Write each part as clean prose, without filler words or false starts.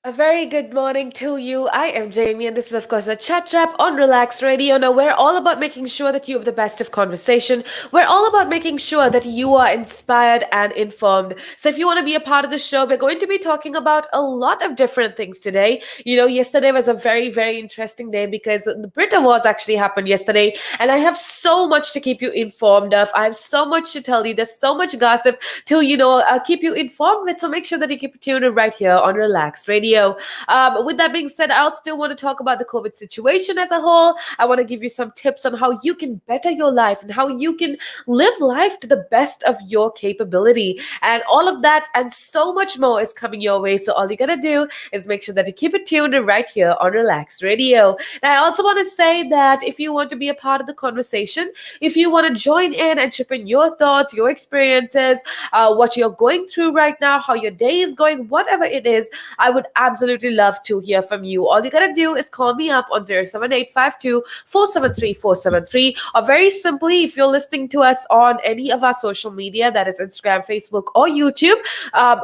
A very good morning to you. I am Jamie, and this is, of course, a chat trap on Relax Radio. Now, we're all about making sure that you have the best of conversation. We're all about making sure that you are inspired and informed. So, if you want to be a part of the show, we're going to be talking about a lot of different things today. Yesterday was a very, very interesting day because the Brit Awards actually happened yesterday, and I have so much to keep you informed of. I have so much to tell you. There's so much gossip to, keep you informed with. So, make sure that you keep it tuned in right here on Relax Radio. With that being said, I still want to talk about the COVID situation as a whole. I want to give you some tips on how you can better your life and how you can live life to the best of your capability. And all of that and so much more is coming your way. So all you gotta do is make sure that you keep it tuned right here on Relax Radio. And I also want to say that if you want to be a part of the conversation, if you want to join in and chip in your thoughts, your experiences, what you're going through right now, how your day is going, whatever it is, I would absolutely love to hear from you. All you gotta do is call me up on 07852 473 or very simply, if you're listening to us on any of our social media, that is Instagram, Facebook, or YouTube,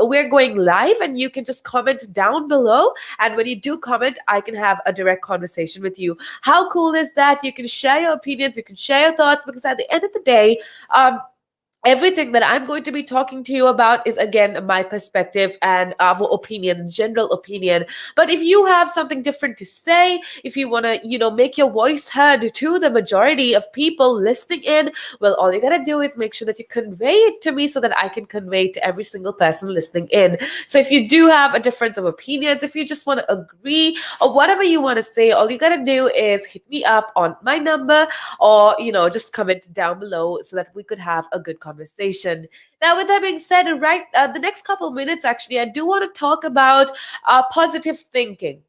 we're going live and you can just comment down below. And when you do comment, I can have a direct conversation with you. How cool is that? You can share your opinions, you can share your thoughts, because at the end of the day, everything that I'm going to be talking to you about is again my perspective and our opinion, general opinion. But if you have something different to say, if you want to, make your voice heard to the majority of people listening in, well, all you got to do is make sure that you convey it to me so that I can convey it to every single person listening in. So if you do have a difference of opinions, if you just want to agree or whatever you want to say, all you got to do is hit me up on my number or, just comment down below so that we could have a good conversation. Now, with that being said, right, the next couple minutes, actually, I do want to talk about positive thinking.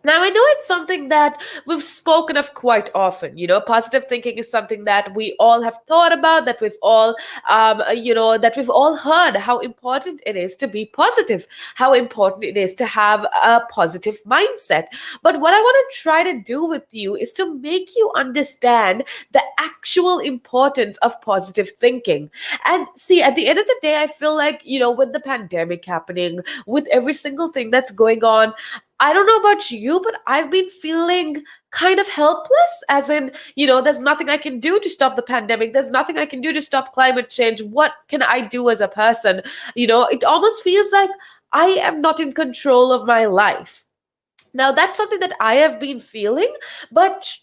Now, I know it's something that we've spoken of quite often. Positive thinking is something that we all have thought about, that we've all, that we've all heard how important it is to be positive, how important it is to have a positive mindset. But what I want to try to do with you is to make you understand the actual importance of positive thinking. And see, at the end of the day, I feel like, with the pandemic happening, with every single thing that's going on, I don't know about you, but I've been feeling kind of helpless, as in, there's nothing I can do to stop the pandemic. There's nothing I can do to stop climate change. What can I do as a person? It almost feels like I am not in control of my life. Now, that's something that I have been feeling, but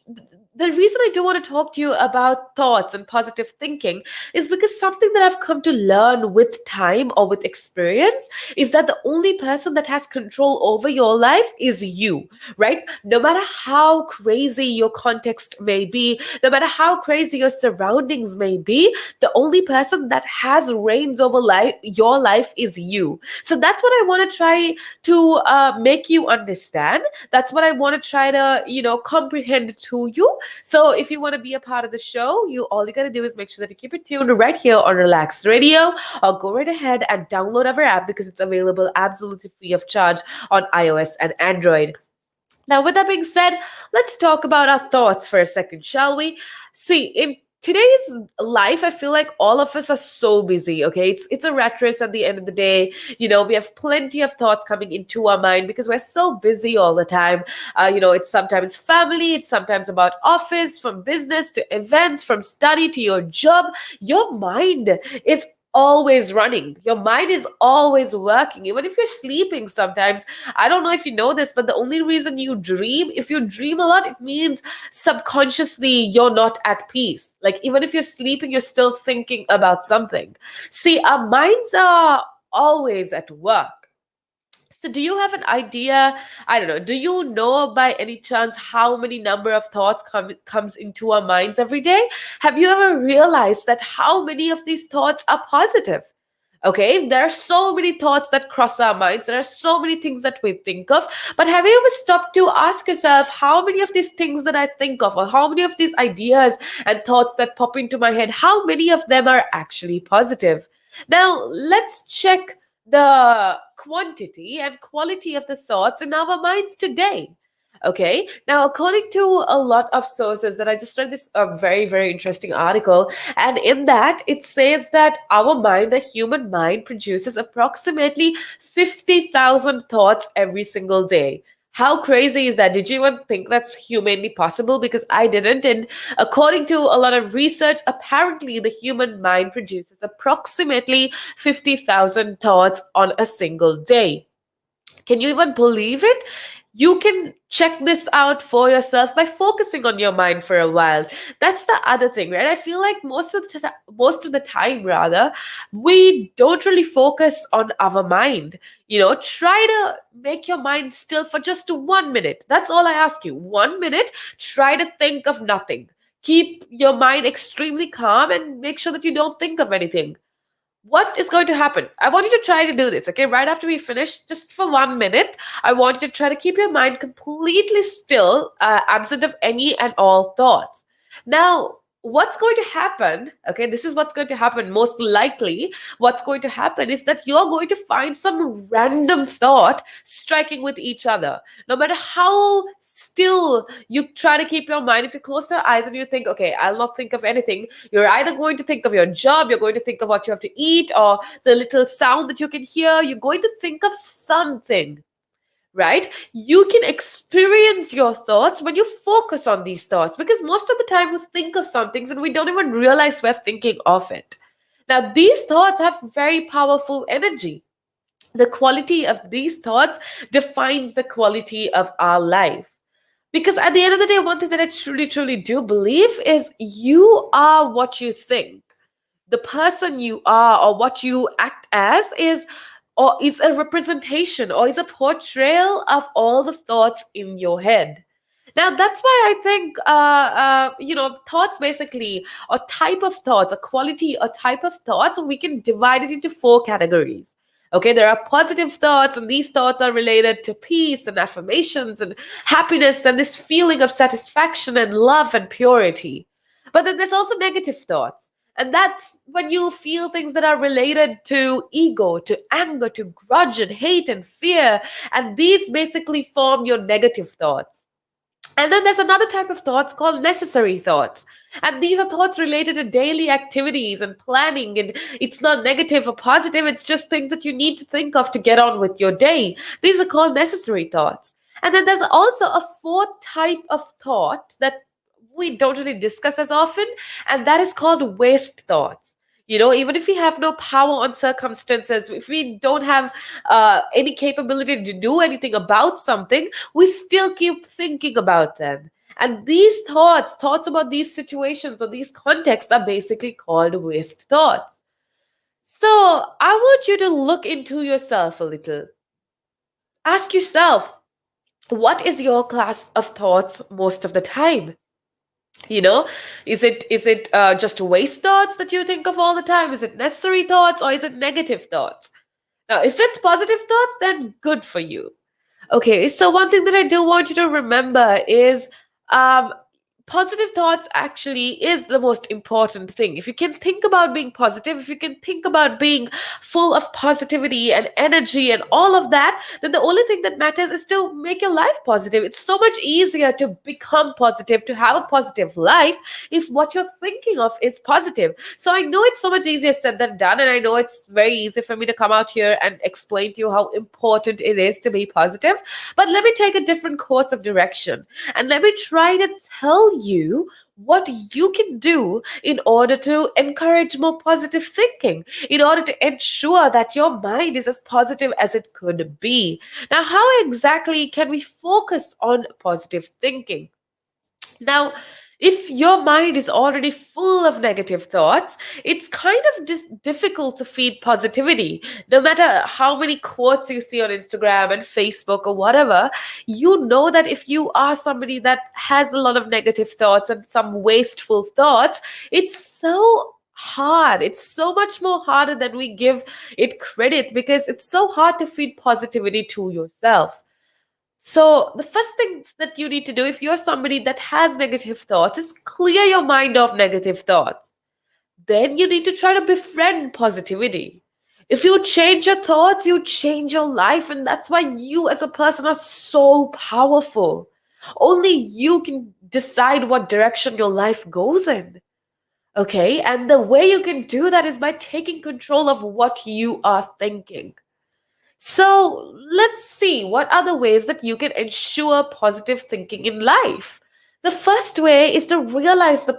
the reason I do want to talk to you about thoughts and positive thinking is because something that I've come to learn with time or with experience is that the only person that has control over your life is you, right? No matter how crazy your context may be, no matter how crazy your surroundings may be, the only person that has reins over your life is you. So that's what I want to try to make you understand. That's what I want to try to, comprehend to you. So if you want to be a part of the show, all you got to do is make sure that you keep it tuned right here on Relax Radio, or go right ahead and download our app because it's available absolutely free of charge on iOS and Android. Now, with that being said, let's talk about our thoughts for a second, shall we? See, in today's life, I feel like all of us are so busy. Okay, it's a rat race at the end of the day. We have plenty of thoughts coming into our mind because we're so busy all the time. It's sometimes family, it's sometimes about office, from business to events, from study to your job. Your mind is always running. Your mind is always working. Even if you're sleeping sometimes, I don't know if you know this, but the only reason you dream, if you dream a lot, it means subconsciously you're not at peace. Like, even if you're sleeping, you're still thinking about something. See, our minds are always at work. So do you have an idea? I don't know. Do you know by any chance how many number of thoughts comes into our minds every day? Have you ever realized that how many of these thoughts are positive? Okay, there are so many thoughts that cross our minds. There are so many things that we think of. But have you ever stopped to ask yourself how many of these things that I think of, or how many of these ideas and thoughts that pop into my head, how many of them are actually positive? Now, let's check the quantity and quality of the thoughts in our minds today. Okay. Now, according to a lot of sources that I just read this very, very interesting article, and in that it says that our mind, the human mind, produces approximately 50,000 thoughts every single day. How crazy is that? Did you even think that's humanly possible? Because I didn't. And according to a lot of research, apparently the human mind produces approximately 50,000 thoughts on a single day. Can you even believe it? You can check this out for yourself by focusing on your mind for a while. That's the other thing, right? I feel like most of the time, rather, we don't really focus on our mind. Try to make your mind still for just 1 minute. That's all I ask you. 1 minute. Try to think of nothing. Keep your mind extremely calm and make sure that you don't think of anything. What is going to happen? I want you to try to do this, okay? Right after we finish, just for 1 minute, I want you to try to keep your mind completely still, absent of any and all thoughts. Now, what's going to happen? Okay, this is what's going to happen. Most likely, what's going to happen is that you're going to find some random thought striking with each other. No matter how still you try to keep your mind, if you close your eyes and you think, okay, I'll not think of anything, you're either going to think of your job, you're going to think of what you have to eat, or the little sound that you can hear. You're going to think of something, right? You can experience your thoughts when you focus on these thoughts, because most of the time we think of some things and we don't even realize we're thinking of it. Now, these thoughts have very powerful energy. The quality of these thoughts defines the quality of our life. Because at the end of the day, one thing that I truly, truly do believe is you are what you think. The person you are or what you act as is a representation or is a portrayal of all the thoughts in your head. Now that's why I think thoughts basically, or type of thoughts, a quality or type of thoughts, we can divide it into four categories. Okay, there are positive thoughts, and these thoughts are related to peace and affirmations and happiness and this feeling of satisfaction and love and purity. But then there's also negative thoughts. And that's when you feel things that are related to ego, to anger, to grudge and hate and fear. And these basically form your negative thoughts. And then there's another type of thoughts called necessary thoughts. And these are thoughts related to daily activities and planning. And it's not negative or positive, it's just things that you need to think of to get on with your day. These are called necessary thoughts. And then there's also a fourth type of thought that we don't really discuss as often, and that is called waste thoughts. Even if we have no power on circumstances, if we don't have any capability to do anything about something, we still keep thinking about them. And these thoughts about these situations or these contexts are basically called waste thoughts. So I want you to look into yourself a little. Ask yourself, what is your class of thoughts most of the time? you know is it just waste thoughts that you think of all the time? Is it necessary thoughts, or is it negative thoughts? Now, if it's positive thoughts, then good for you. Okay, so one thing that I do want you to remember is um, positive thoughts actually is the most important thing. If you can think about being positive, if you can think about being full of positivity and energy and all of that, then the only thing that matters is to make your life positive. It's so much easier to become positive, to have a positive life, if what you're thinking of is positive. So I know it's so much easier said than done, and I know it's very easy for me to come out here and explain to you how important it is to be positive. But let me take a different course of direction, and let me try to tell you what you can do in order to encourage more positive thinking, in order to ensure that your mind is as positive as it could be. Now, how exactly can we focus on positive thinking? Now, if your mind is already full of negative thoughts, it's kind of just difficult to feed positivity. No matter how many quotes you see on Instagram and Facebook or whatever, you know that if you are somebody that has a lot of negative thoughts and some wasteful thoughts, it's so hard. It's so much more harder than we give it credit, because it's so hard to feed positivity to yourself. So, the first thing that you need to do if you're somebody that has negative thoughts is clear your mind of negative thoughts. Then you need to try to befriend positivity. If you change your thoughts, you change your life. And that's why you as a person are so powerful. Only you can decide what direction your life goes in. Okay, and the way you can do that is by taking control of what you are thinking. So let's see what are the ways that you can ensure positive thinking in life. The first way is to realize the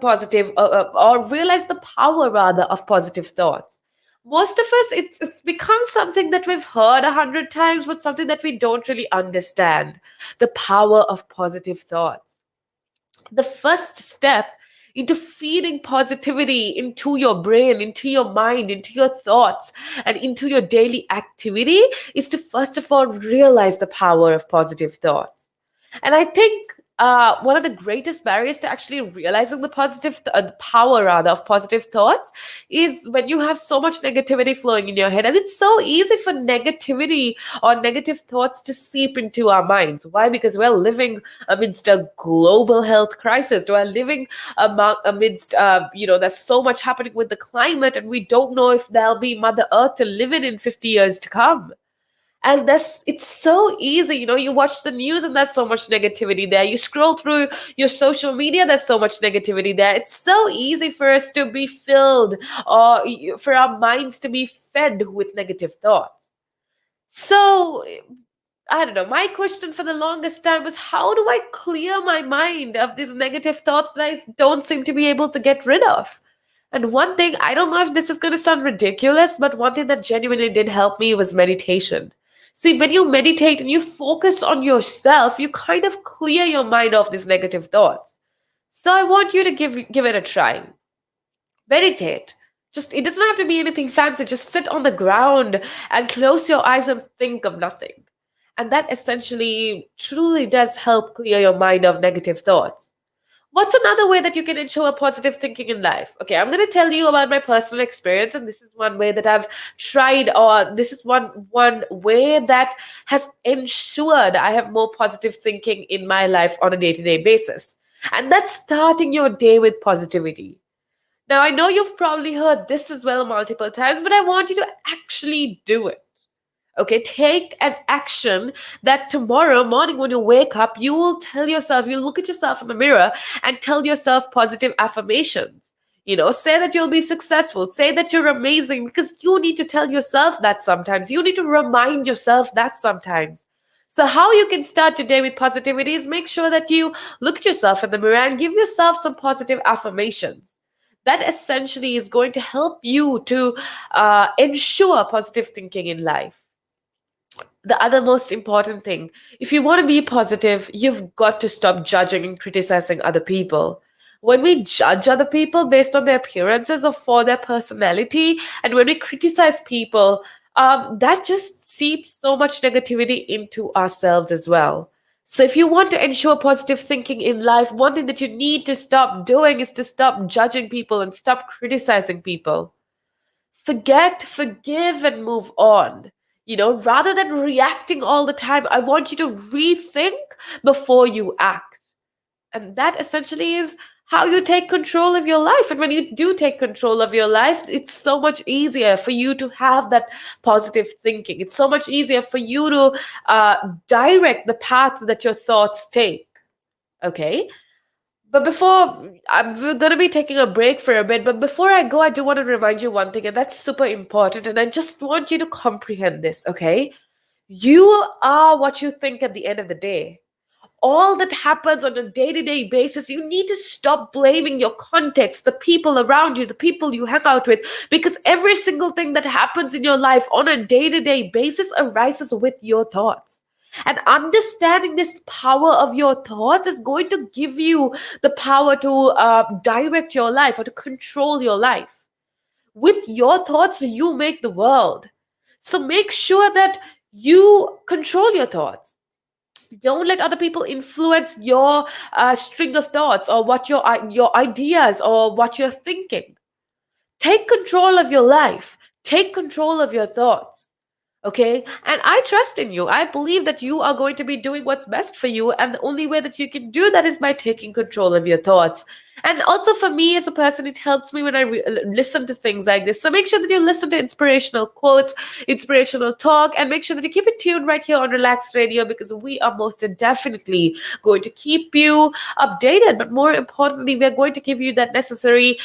or realize the power rather of positive thoughts. Most of us, it's become something that we've heard 100 times, but something that we don't really understand. The power of positive thoughts. The first step into feeding positivity into your brain, into your mind, into your thoughts, and into your daily activity is to first of all realize the power of positive thoughts. And I think one of the greatest barriers to actually realizing the power rather of positive thoughts is when you have so much negativity flowing in your head, and it's so easy for negativity or negative thoughts to seep into our minds. Why? Because we're living amidst a global health crisis. We're living amidst, there's so much happening with the climate, and we don't know if there'll be Mother Earth to live in 50 years to come. And it's so easy, you watch the news and there's so much negativity there. You scroll through your social media, there's so much negativity there. It's so easy for us to be filled, or for our minds to be fed with negative thoughts. So I don't know. My question for the longest time was, how do I clear my mind of these negative thoughts that I don't seem to be able to get rid of? And one thing, I don't know if this is going to sound ridiculous, but one thing that genuinely did help me was meditation. See, when you meditate and you focus on yourself, you kind of clear your mind of these negative thoughts. So I want you to give it a try. Meditate. Just, it doesn't have to be anything fancy. Just sit on the ground and close your eyes and think of nothing. And that essentially truly does help clear your mind of negative thoughts. What's another way that you can ensure positive thinking in life? Okay, I'm going to tell you about my personal experience, and this is one way that I've tried, or this is one way that has ensured I have more positive thinking in my life on a day-to-day basis. And that's starting your day with positivity. Now, I know you've probably heard this as well multiple times, but I want you to actually do it. Okay, take an action that tomorrow morning when you wake up, you will tell yourself, you look at yourself in the mirror and tell yourself positive affirmations. Say that you'll be successful, say that you're amazing, because you need to tell yourself that sometimes. You need to remind yourself that sometimes. So, how you can start your day with positivity is make sure that you look at yourself in the mirror and give yourself some positive affirmations. That essentially is going to help you to ensure positive thinking in life. The other most important thing, if you want to be positive, you've got to stop judging and criticizing other people. When we judge other people based on their appearances or for their personality, and when we criticize people, that just seeps so much negativity into ourselves as well. So, if you want to ensure positive thinking in life, one thing that you need to stop doing is to stop judging people and stop criticizing people. Forget, forgive, and move on. Rather than reacting all the time, I want you to rethink before you act. And that essentially is how you take control of your life. And when you do take control of your life, it's so much easier for you to have that positive thinking. It's so much easier for you to direct the path that your thoughts take. Okay? But we're going to be taking a break for a bit. But before I go, I do want to remind you one thing, and that's super important. And I just want you to comprehend this, okay? You are what you think at the end of the day. All that happens on a day-to-day basis, you need to stop blaming your context, the people around you, the people you hang out with, because every single thing that happens in your life on a day-to-day basis arises with your thoughts. And understanding this power of your thoughts is going to give you the power to direct your life or to control your life. With your thoughts, you make the world. So make sure that you control your thoughts. Don't let other people influence your string of thoughts, or what your ideas, or what you're thinking. Take control of your life. Take control of your thoughts. Okay? And I trust in you. I believe that you are going to be doing what's best for you. And the only way that you can do that is by taking control of your thoughts. And also for me as a person, it helps me when I listen to things like this. So make sure that you listen to inspirational quotes, inspirational talk, and make sure that you keep it tuned right here on Relax Radio, because we are most definitely going to keep you updated. But more importantly, we are going to give you that necessary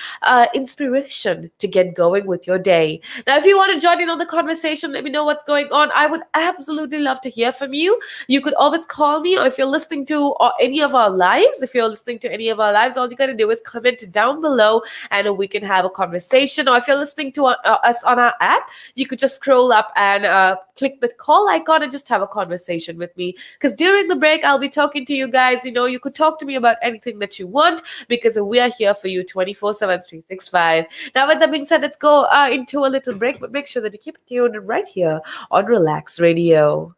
inspiration to get going with your day. Now, if you want to join in on the conversation, let me know what's going on. I would absolutely love to hear from you. You could always call me, or if you're listening to any of our lives, if you're listening to any of our lives, all you got to do is comment down below and we can have a conversation. Or if you're listening to us on our app, you could just scroll up and click the call icon and just have a conversation with me. Because during the break, I'll be talking to you guys. You could talk to me about anything that you want, because we are here for you 24/7, 365. Now, with that being said, let's go into a little break, but make sure that you keep it tuned right here on Relax Radio.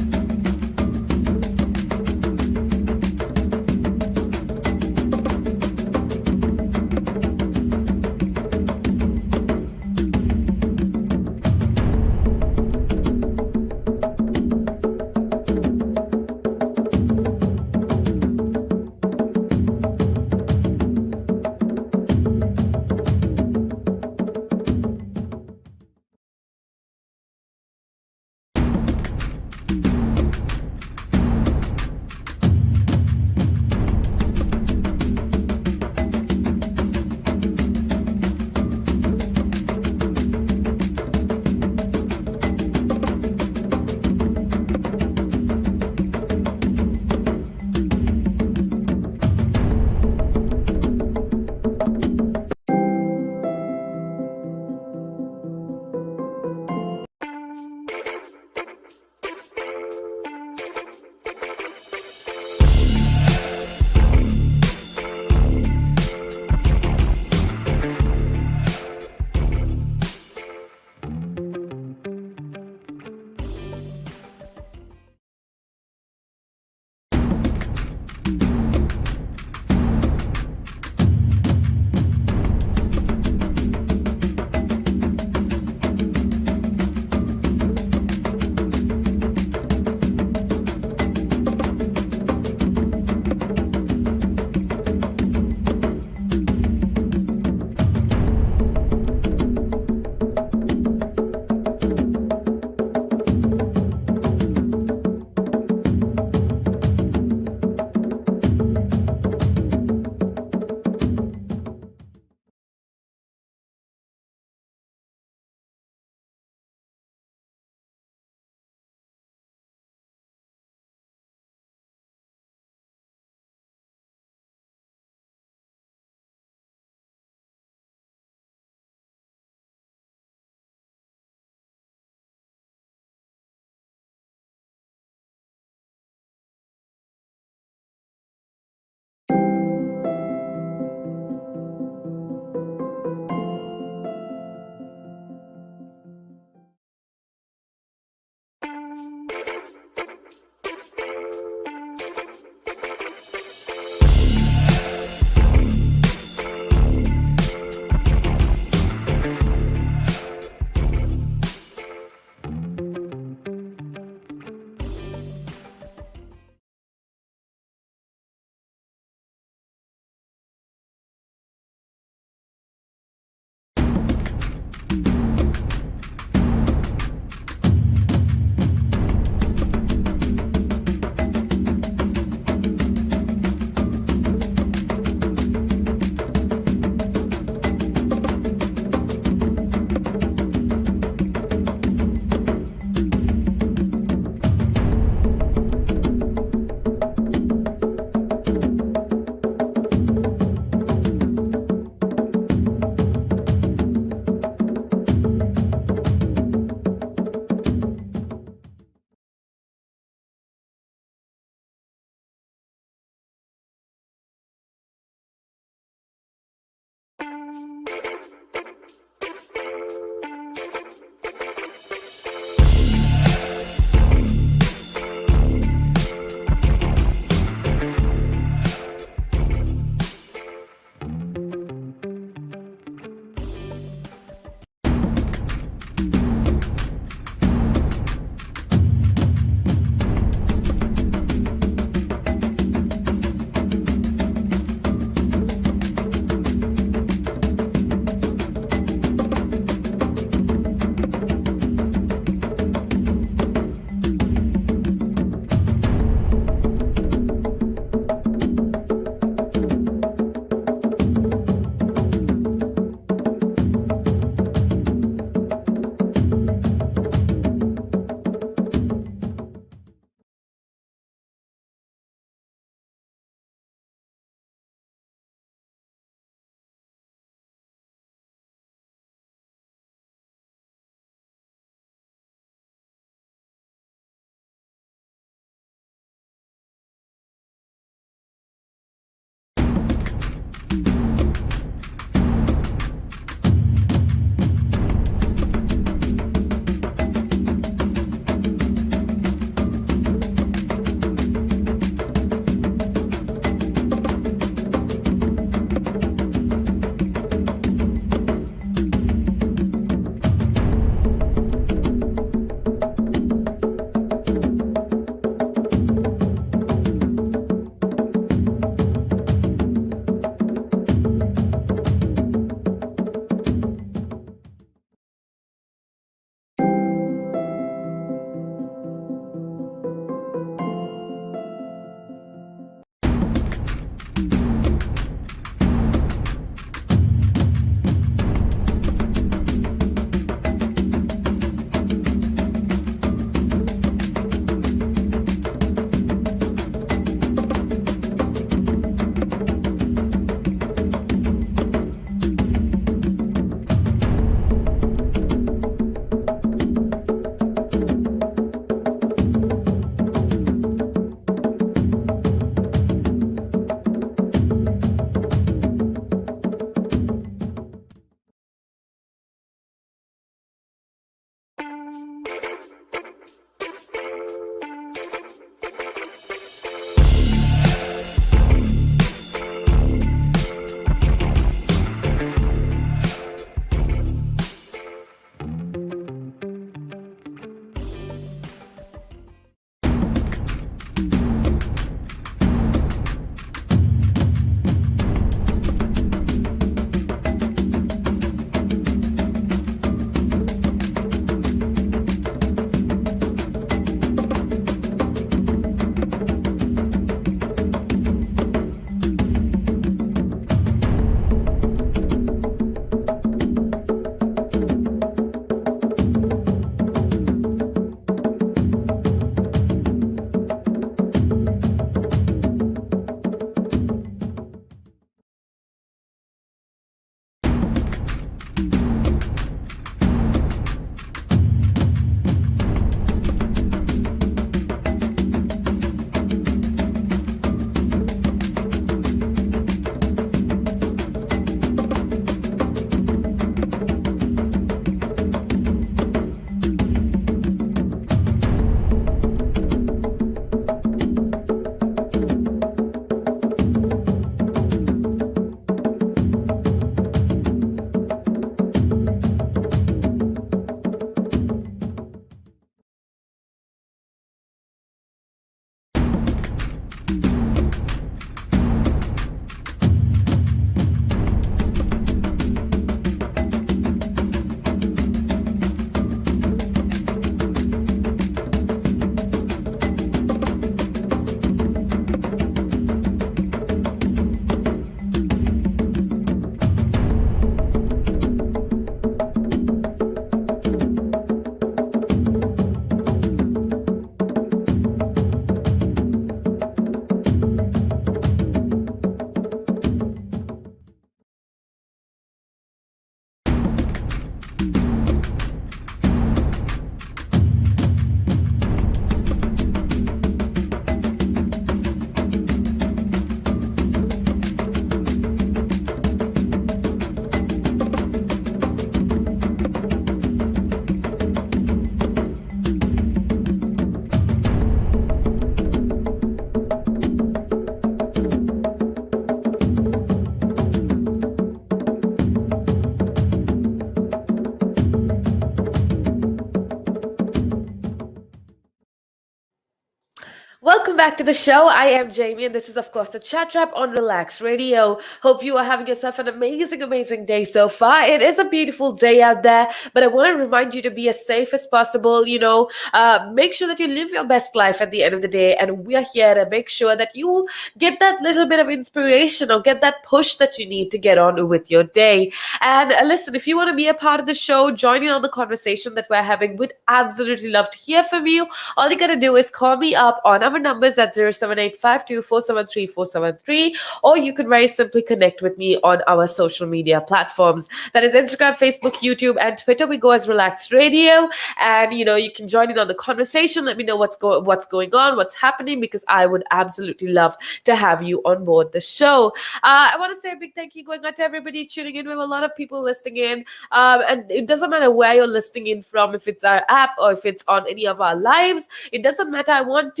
welcome back to the show. I am Jamie, and this is, of course, the Chat Wrap on Relax Radio. Hope you are having yourself an amazing, amazing day so far. It is a beautiful day out there, but I want to remind you to be as safe as possible. Make sure that you live your best life at the end of the day, and we are here to make sure that you get that little bit of inspiration or get that push that you need to get on with your day. And listen, if you want to be a part of the show, join in on the conversation that we're having, we'd absolutely love to hear from you. All you gotta do is call me up on our numbers at 07852473473, or you can very simply connect with me on our social media platforms. That is Instagram, Facebook, YouTube, and Twitter. We go as Relax Radio, and you can join in on the conversation. Let me know what's going on, what's happening, because I would absolutely love to have you on board the show. I want to say a big thank you going out to everybody tuning in. We have a lot of people listening in, and it doesn't matter where you're listening in from, if it's our app or if it's on any of our lives. It doesn't matter. I want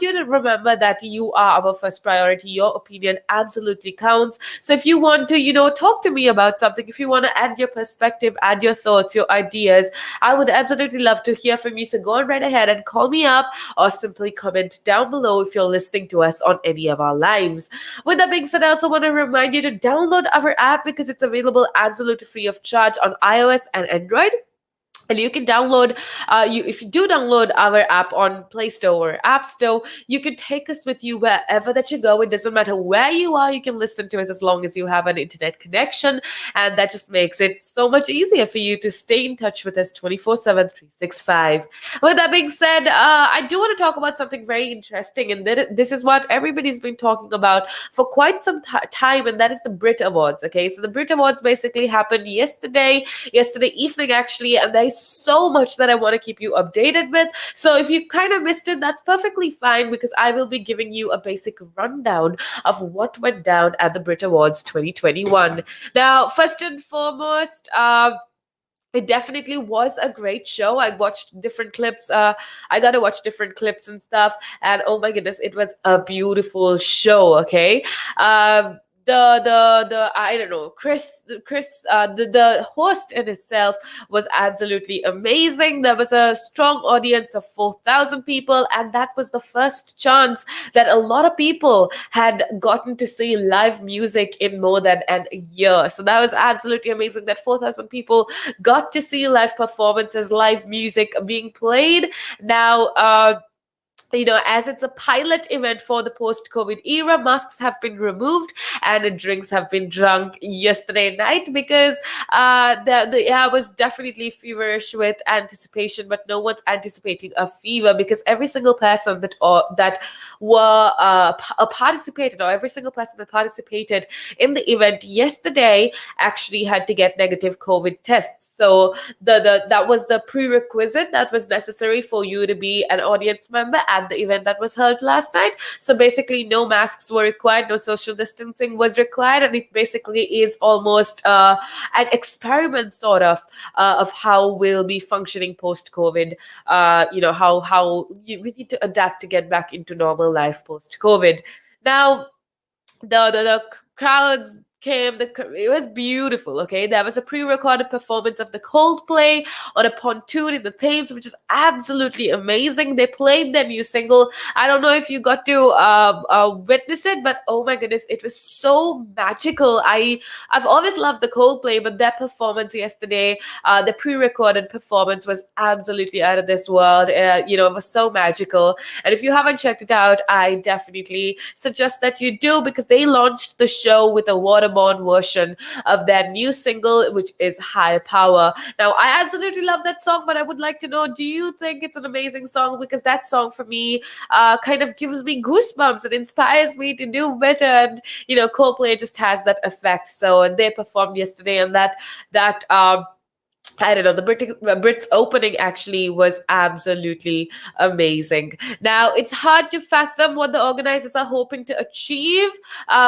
you to remember that you are our first priority. Your opinion absolutely counts. So if you want to, talk to me about something, if you want to add your perspective, add your thoughts, your ideas, I would absolutely love to hear from you. So go on right ahead and call me up, or simply comment down below if you're listening to us on any of our lives. With that being said, I also want to remind you to download our app, because it's available absolutely free of charge on iOS and Android. And you can download, if you do download our app on Play Store or App Store, you can take us with you wherever that you go. It doesn't matter where you are. You can listen to us as long as you have an internet connection. And that just makes it so much easier for you to stay in touch with us 24/7, 365. With that being said, I do want to talk about something very interesting. And this is what everybody's been talking about for quite some time. And that is the Brit Awards. Okay, so the Brit Awards basically happened yesterday evening, actually. And there is so much that I want to keep you updated with. So if you kind of missed it, that's perfectly fine, because I will be giving you a basic rundown of what went down at the Brit Awards 2021. Now, first and foremost, it definitely was a great show. I watched different clips. I got to watch different clips and stuff. And oh my goodness, it was a beautiful show. Okay. The I don't know, the host in itself was absolutely amazing. There was a strong audience of 4,000 people, and that was the first chance that a lot of people had gotten to see live music in more than a year. So that was absolutely amazing that 4,000 people got to see live performances, live music being played. Now, as it's a pilot event for the post-COVID era, masks have been removed and drinks have been drunk yesterday night, because the air was definitely feverish with anticipation, but no one's anticipating a fever, because every single person that participated, or every single person that participated in the event yesterday actually had to get negative COVID tests. So that was the prerequisite that was necessary for you to be an audience member at the event that was held last night. So basically, no masks were required, no social distancing was required, and it basically is almost an experiment, sort of how we'll be functioning post COVID. We need to adapt to get back into normal life post COVID. Now, the crowds came. It was beautiful. Okay, there was a pre-recorded performance of the Coldplay on a pontoon in the Thames, which is absolutely amazing. They played their new single. I don't know if you got to witness it, but oh my goodness, it was so magical. I've always loved the Coldplay, but their performance yesterday, the pre-recorded performance, was absolutely out of this world. It was so magical. And if you haven't checked it out, I definitely suggest that you do, because they launched the show with a waterborne version of their new single, which is High Power. Now, I absolutely love that song, but I would like to know, do you think it's an amazing song? Because that song for me kind of gives me goosebumps. It inspires me to do better. And, Coldplay just has that effect. So they performed yesterday, and that I don't know, the Brits opening actually was absolutely amazing. Now, it's hard to fathom what the organizers are hoping to achieve.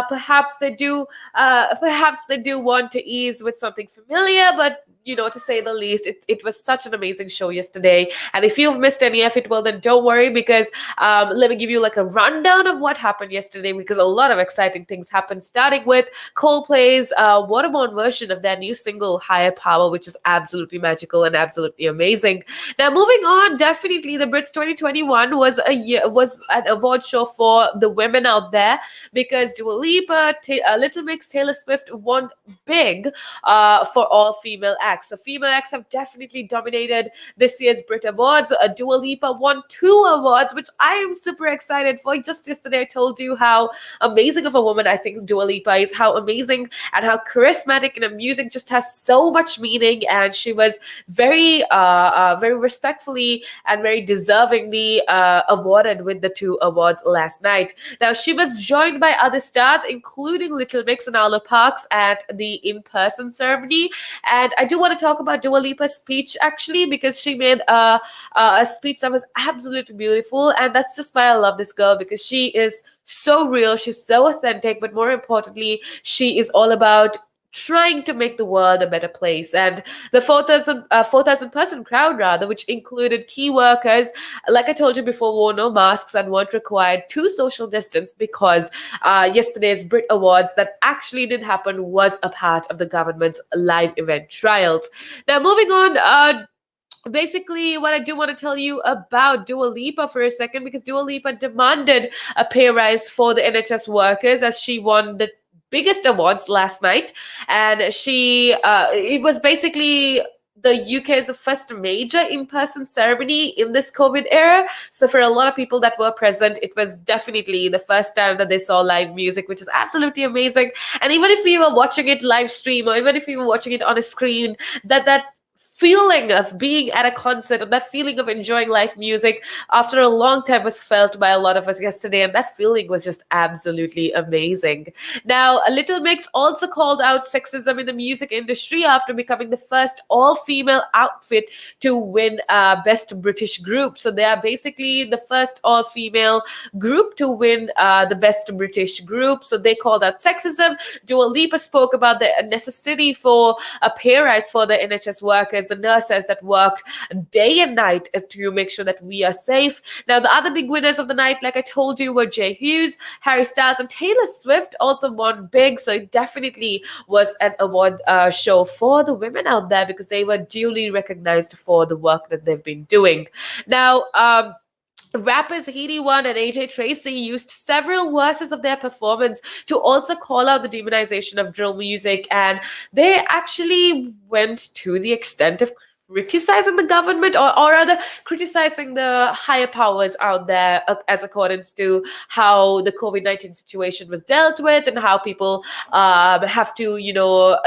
Perhaps they do want to ease with something familiar, but to say the least, it was such an amazing show yesterday. And if you've missed any of it, well, then don't worry, because let me give you like a rundown of what happened yesterday, because a lot of exciting things happened, starting with Coldplay's waterborne version of their new single, Higher Power, which is absolutely absolutely magical and absolutely amazing. Now, moving on, definitely the Brits 2021 was an award show for the women out there because Dua Lipa, Little Mix, Taylor Swift won big for all female acts. So female acts have definitely dominated this year's Brit Awards. Dua Lipa won 2 awards, which I am super excited for. Just yesterday, I told you how amazing of a woman I think Dua Lipa is, how amazing and how charismatic, and her music just has so much meaning. And she was very respectfully and very deservingly awarded with the 2 awards last night. Now, she was joined by other stars, including Little Mix and Arlo Parks at the in-person ceremony. And I do want to talk about Dua Lipa's speech actually, because she made a speech that was absolutely beautiful. And that's just why I love this girl, because she is so real, she's so authentic, but more importantly, she is all about trying to make the world a better place. And the 4,000 person crowd, rather, which included key workers, like I told you before, wore no masks and weren't required to social distance because yesterday's Brit Awards that actually did happen was a part of the government's live event trials. Now, moving on, basically what I do want to tell you about Dua Lipa for a second, because Dua Lipa demanded a pay rise for the NHS workers as she won the biggest awards last night. And she it was basically the UK's first major in-person ceremony in this COVID era. So for a lot of people that were present, it was definitely the first time that they saw live music, which is absolutely amazing. And even if you were watching it live stream, or even if you were watching it on a screen, that feeling of being at a concert and that feeling of enjoying live music after a long time was felt by a lot of us yesterday, and that feeling was just absolutely amazing. Now, Little Mix also called out sexism in the music industry after becoming the first all-female outfit to win Best British Group. So they are basically the first all-female group to win the Best British Group. So they called out sexism. Dua Lipa spoke about the necessity for a pay rise for the NHS workers, the nurses that worked day and night to make sure that we are safe. Now, the other big winners of the night, like I told you, were Jay Hughes, Harry Styles, and Taylor Swift also won big. So it definitely was an award show for the women out there, because they were duly recognized for the work that they've been doing. Now, rappers Heedy One and AJ Tracy used several verses of their performance to also call out the demonization of drill music, and they actually went to the extent of criticizing the government, or rather criticizing the higher powers out there as accordance to how the COVID-19 situation was dealt with, and how people have to,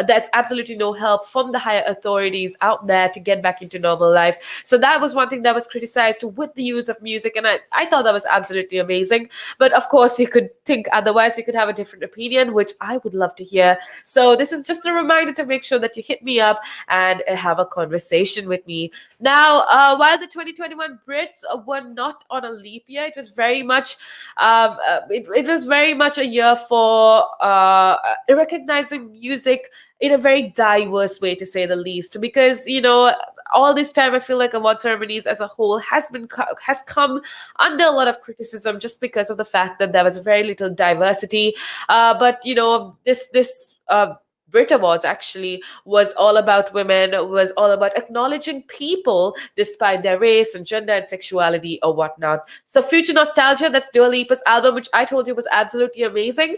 there's absolutely no help from the higher authorities out there to get back into normal life. So that was one thing that was criticized with the use of music, and I thought that was absolutely amazing. But of course, you could think otherwise, you could have a different opinion, which I would love to hear. So this is just a reminder to make sure that you hit me up and have a conversation with me. Now, while the 2021 Brits were not on a leap year, it was very much it was very much a year for recognizing music in a very diverse way, to say the least, because all this time I feel like award ceremonies as a whole has come under a lot of criticism just because of the fact that there was very little diversity. But this Brit Awards actually was all about women, was all about acknowledging people despite their race and gender and sexuality or whatnot. So Future Nostalgia, that's Dua Lipa's album, which I told you was absolutely amazing,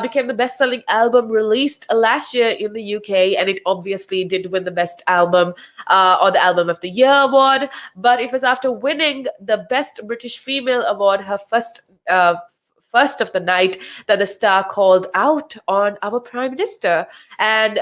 became the best-selling album released last year in the UK, and it obviously did win the Best Album or the Album of the Year award. But it was after winning the Best British Female award, her first of the night, that the star called out on our Prime Minister. And,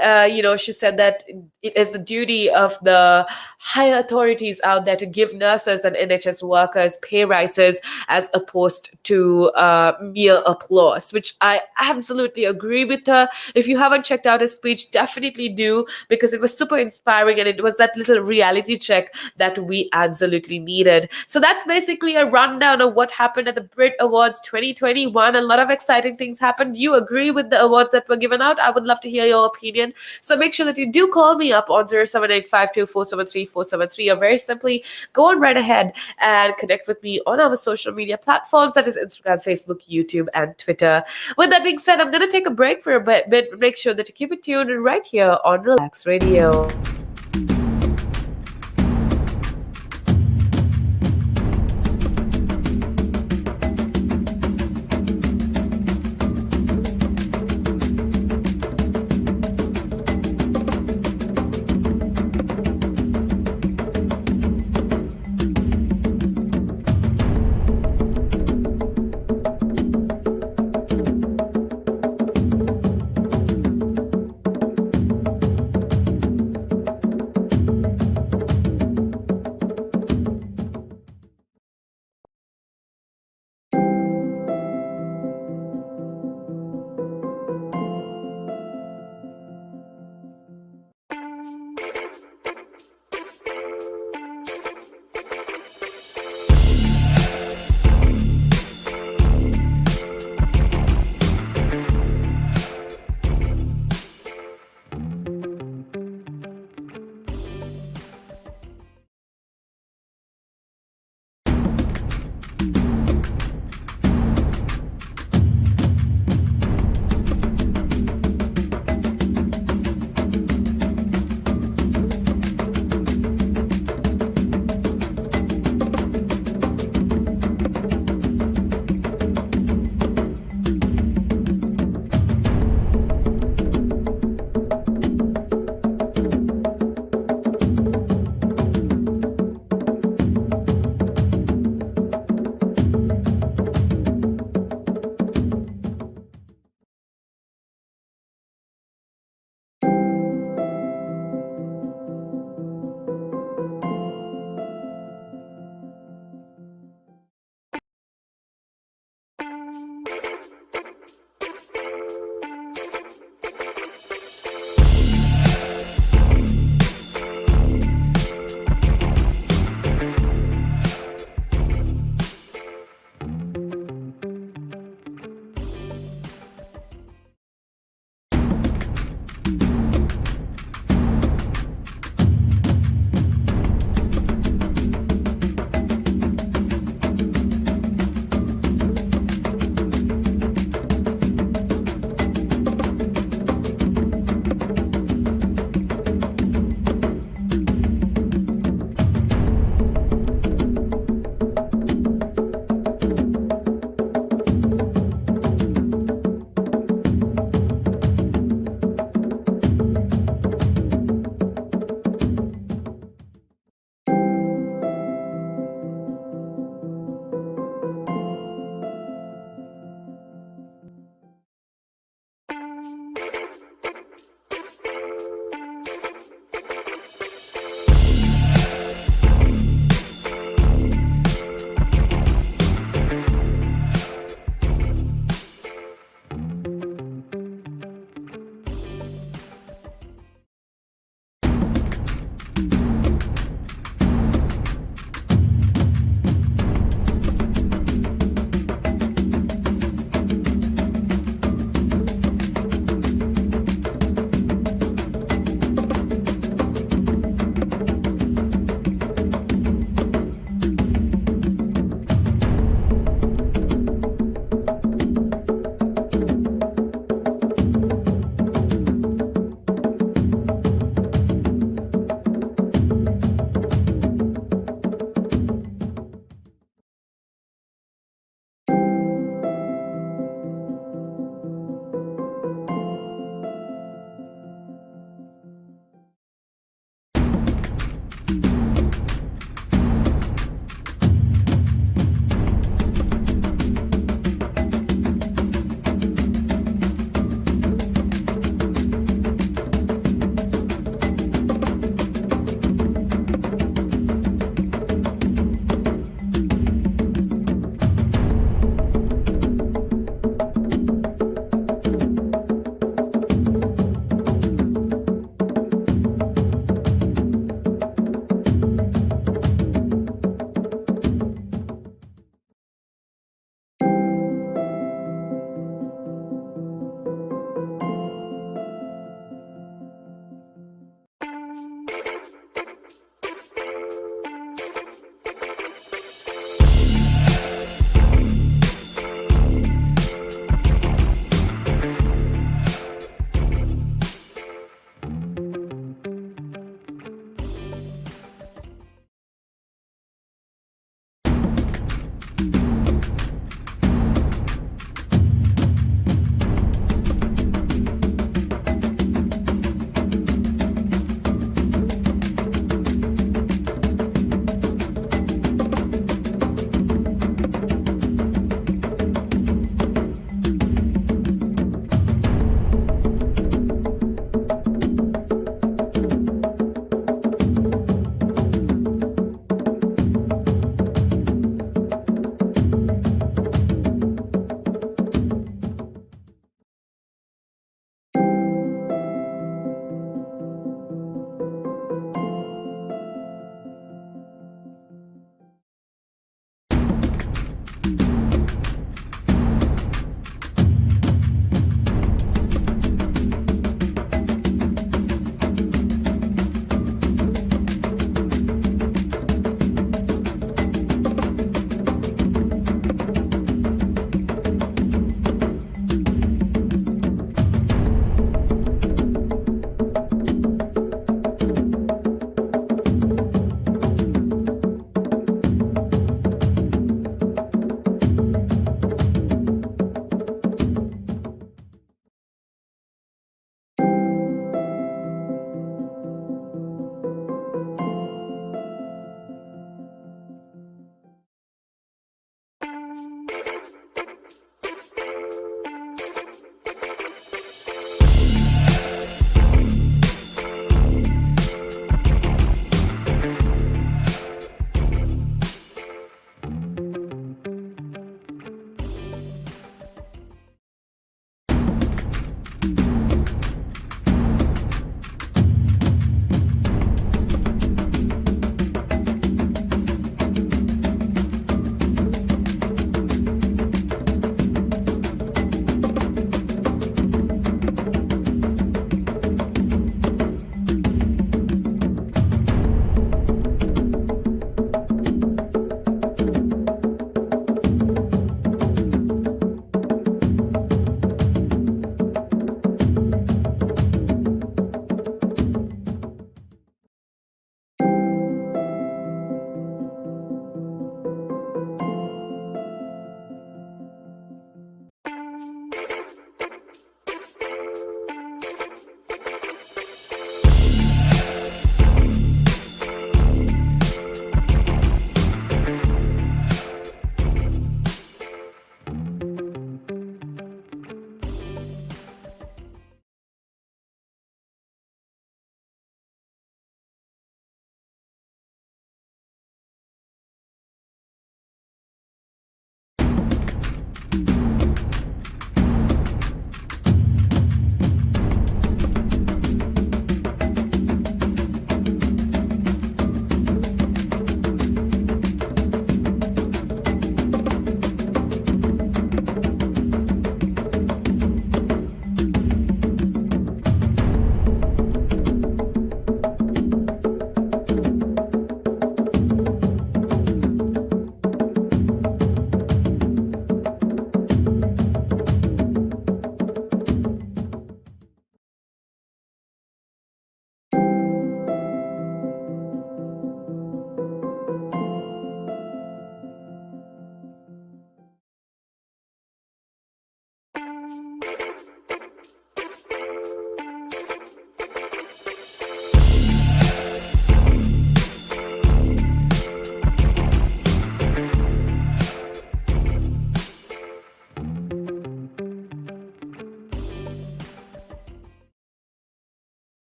she said that it is the duty of the higher authorities out there to give nurses and NHS workers pay rises as opposed to mere applause, which I absolutely agree with her. If you haven't checked out his speech, definitely do, because it was super inspiring, and it was that little reality check that we absolutely needed. So that's basically a rundown of what happened at the Brit Awards 2021. A lot of exciting things happened. You agree with the awards that were given out? I would love to hear your opinion. So make sure that you do call me up on 07852473473, or very simply go on right ahead and connect with me on our social media platforms, that is Instagram, Facebook, YouTube, and Twitter. With that being said, I'm going to take a break for a bit. Make sure that you keep it tuned right here on Relax Radio.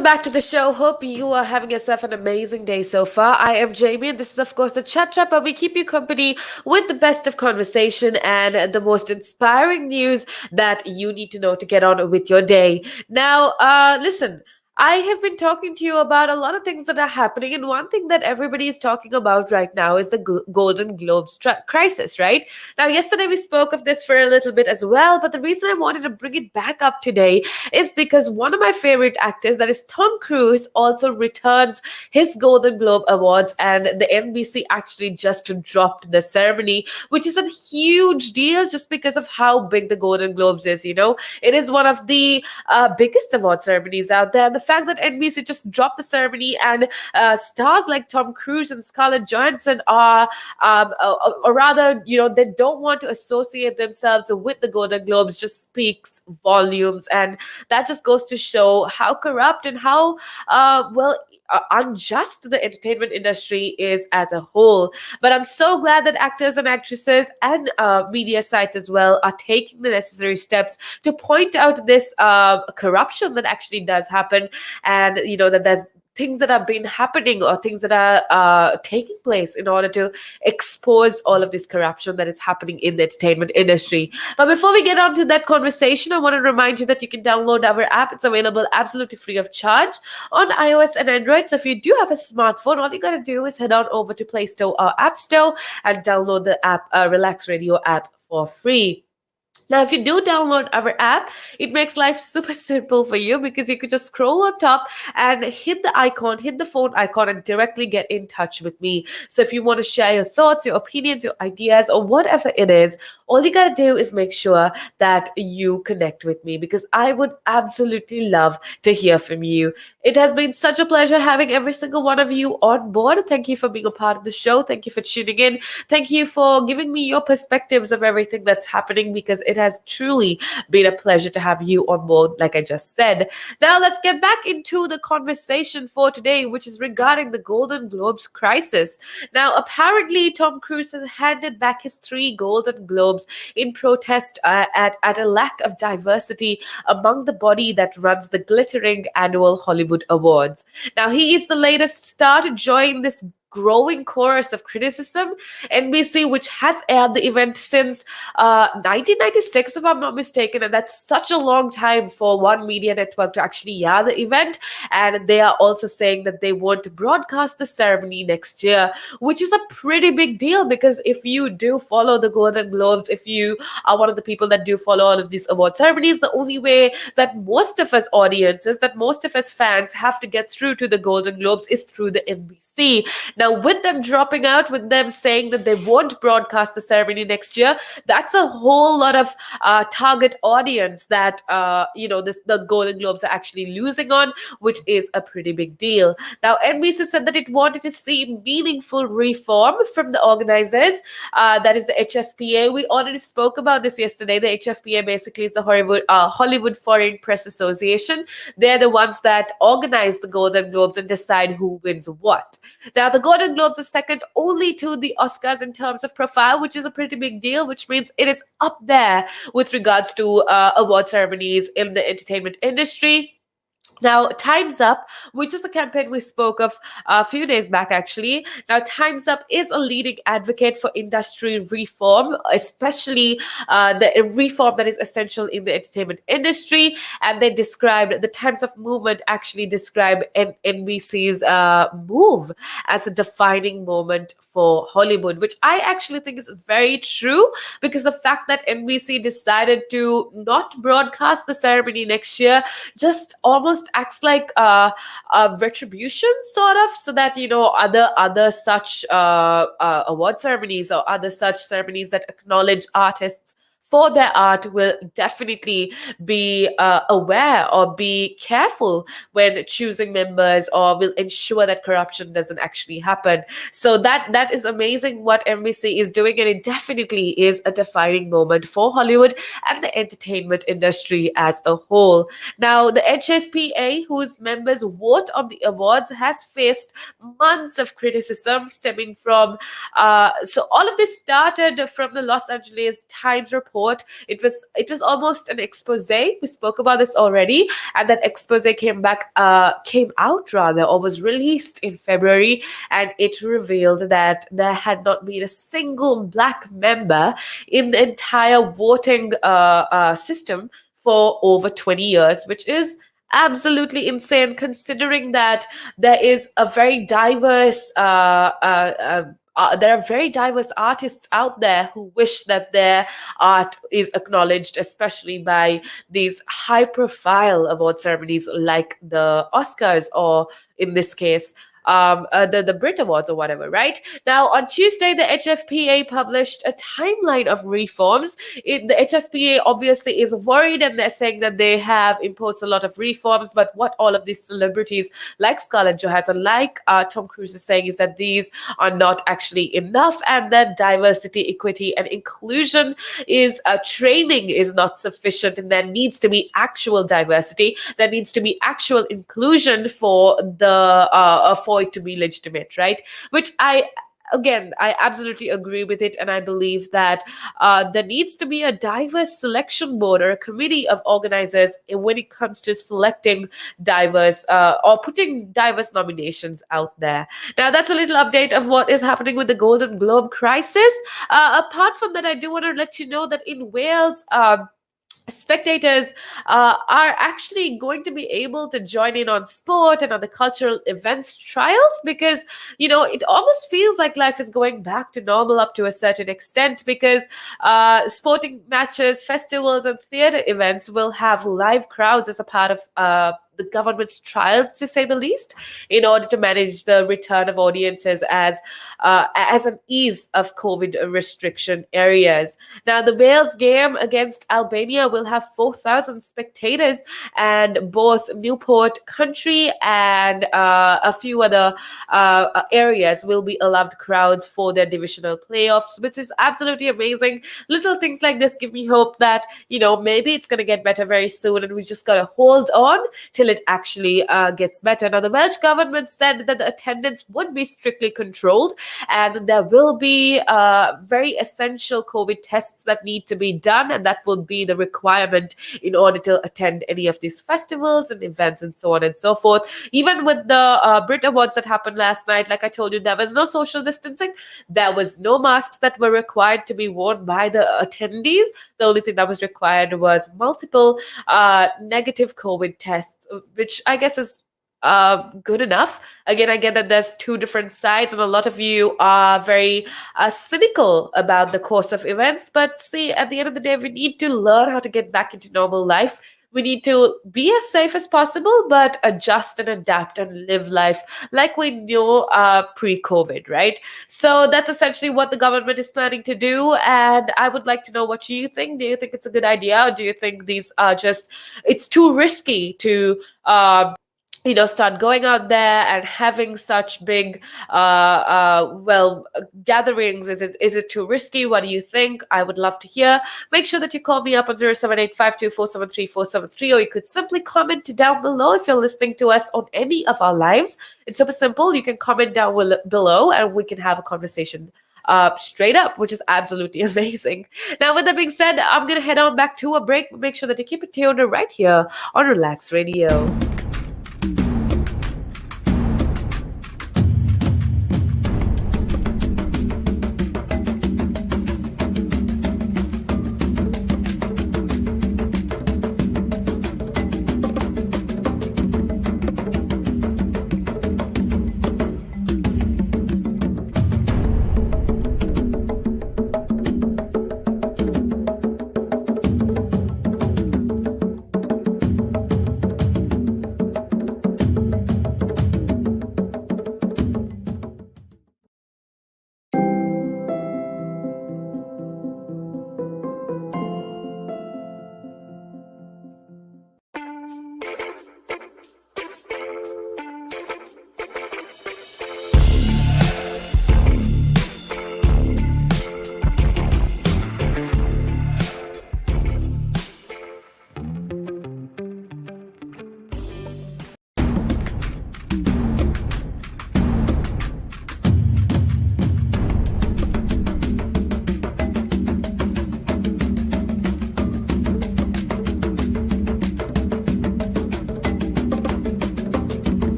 welcome back to the show. Hope you are having yourself an amazing day so far. I am Jamie, and this is, of course, the Chat Trap, where we keep you company with the best of conversation and the most inspiring news that you need to know to get on with your day. Now, listen. I have been talking to you about a lot of things that are happening, and one thing that everybody is talking about right now is the Golden Globes crisis, right? Now, yesterday we spoke of this for a little bit as well, but the reason I wanted to bring it back up today is because one of my favorite actors, that is Tom Cruise, also returns his Golden Globe Awards, and the NBC actually just dropped the ceremony, which is a huge deal just because of how big the Golden Globes is. It is one of the biggest award ceremonies out there, and the fact that NBC just dropped the ceremony and stars like Tom Cruise and Scarlett Johansson are, or rather, they don't want to associate themselves with the Golden Globes just speaks volumes. And that just goes to show how corrupt and how unjust the entertainment industry is as a whole. But I'm so glad that actors and actresses and media sites as well are taking the necessary steps to point out this corruption that actually does happen, and that there's things that have been happening or things that are taking place in order to expose all of this corruption that is happening in the entertainment industry. But before we get on to that conversation, I want to remind you that you can download our app. It's available absolutely free of charge on iOS and Android. So if you do have a smartphone, all you got to do is head on over to Play Store or App Store and download the app, Relax Radio app, for free. Now, if you do download our app, it makes life super simple for you, because you could just scroll on top and hit the phone icon, and directly get in touch with me. So if you want to share your thoughts, your opinions, your ideas, or whatever it is, all you got to do is make sure that you connect with me, because I would absolutely love to hear from you. It has been such a pleasure having every single one of you on board. Thank you for being a part of the show. Thank you for tuning in. Thank you for giving me your perspectives of everything that's happening, because it has truly been a pleasure to have you on board, like I just said. Now, let's get back into the conversation for today, which is regarding the Golden Globes crisis. Now, apparently, Tom Cruise has handed back his 3 Golden Globes in protest at a lack of diversity among the body that runs the glittering annual Hollywood Awards. Now, he is the latest star to join this growing chorus of criticism. NBC, which has aired the event since 1996, if I'm not mistaken, and that's such a long time for one media network to actually air the event. And they are also saying that they want to broadcast the ceremony next year, which is a pretty big deal, because if you do follow the Golden Globes, if you are one of the people that do follow all of these award ceremonies, the only way that most of us audiences, that most of us fans have to get through to the Golden Globes is through the NBC. Now, with them dropping out, with them saying that they won't broadcast the ceremony next year, that's a whole lot of target audience that the Golden Globes are actually losing on, which is a pretty big deal. Now, NBC said that it wanted to see meaningful reform from the organizers. That is the HFPA. We already spoke about this yesterday. The HFPA basically is the Hollywood Foreign Press Association. They're the ones that organize the Golden Globes and decide who wins what. Now, the Golden Globes is second only to the Oscars in terms of profile, which is a pretty big deal, which means it is up there with regards to award ceremonies in the entertainment industry. Now, Time's Up, which is a campaign we spoke of a few days back, actually. Now, Time's Up is a leading advocate for industry reform, especially the reform that is essential in the entertainment industry. And they described, the Time's Up movement actually described NBC's move as a defining moment for Hollywood, which I actually think is very true, because the fact that NBC decided to not broadcast the ceremony next year just almost acts like a retribution, sort of, so that other such award ceremonies or other such ceremonies that acknowledge artists for their art will definitely be aware or be careful when choosing members, or will ensure that corruption doesn't actually happen. So that is amazing what NBC is doing, and it definitely is a defining moment for Hollywood and the entertainment industry as a whole. Now, the HFPA, whose members vote on the awards, has faced months of criticism stemming from so all of this started from the Los Angeles Times report report. It was almost an expose. We spoke about this already, and that expose came out rather, or was released in February, and it revealed that there had not been a single black member in the entire voting system for over 20 years, which is absolutely insane considering that there is a very diverse there are very diverse artists out there who wish that their art is acknowledged, especially by these high profile award ceremonies like the Oscars, or in this case, the Brit Awards or whatever, right? Now, on Tuesday, the HFPA published a timeline of reforms. The HFPA obviously is worried, and they're saying that they have imposed a lot of reforms, but what all of these celebrities like Scarlett Johansson, like Tom Cruise is saying is that these are not actually enough, and that diversity, equity, and inclusion is training is not sufficient, and there needs to be actual diversity. There needs to be actual inclusion for for it to be legitimate, right? Which I absolutely agree with it, and I believe that there needs to be a diverse selection board or a committee of organizers when it comes to selecting diverse or putting diverse nominations out there. Now, that's a little update of what is happening with the Golden Globe crisis. Apart from that, I do want to let you know that in Wales, spectators are actually going to be able to join in on sport and other cultural events trials, because it almost feels like life is going back to normal up to a certain extent, because sporting matches, festivals, and theater events will have live crowds as a part of the government's trials, to say the least, in order to manage the return of audiences as an ease of COVID restriction areas. Now, the Wales game against Albania will have 4,000 spectators, and both Newport Country and a few other areas will be allowed crowds for their divisional playoffs, which is absolutely amazing. Little things like this give me hope that maybe it's going to get better very soon, and we just got to hold on till it actually gets better. Now, the Welsh government said that the attendance would be strictly controlled, and there will be very essential COVID tests that need to be done, and that will be the requirement in order to attend any of these festivals and events and so on and so forth. Even with the Brit Awards that happened last night, like I told you, there was no social distancing. There was no masks that were required to be worn by the attendees. The only thing that was required was multiple negative COVID tests, which I guess is good enough. Again, I get that there's two different sides, and a lot of you are very cynical about the course of events. But see, at the end of the day, we need to learn how to get back into normal life. We need to be as safe as possible, but adjust and adapt and live life like we knew pre-COVID, right? So that's essentially what the government is planning to do. And I would like to know what you think. Do you think it's a good idea, or do you think these are it's too risky to start going out there and having such big gatherings? Is it too risky? What do you think? I would love to hear. Make sure that you call me up on 07852473473, or you could simply comment down below if you're listening to us on any of our lives. It's super simple. You can comment down below, and we can have a conversation straight up, which is absolutely amazing. Now, with that being said, I'm going to head on back to a break. Make sure that you keep it tuned right here on Relax Radio.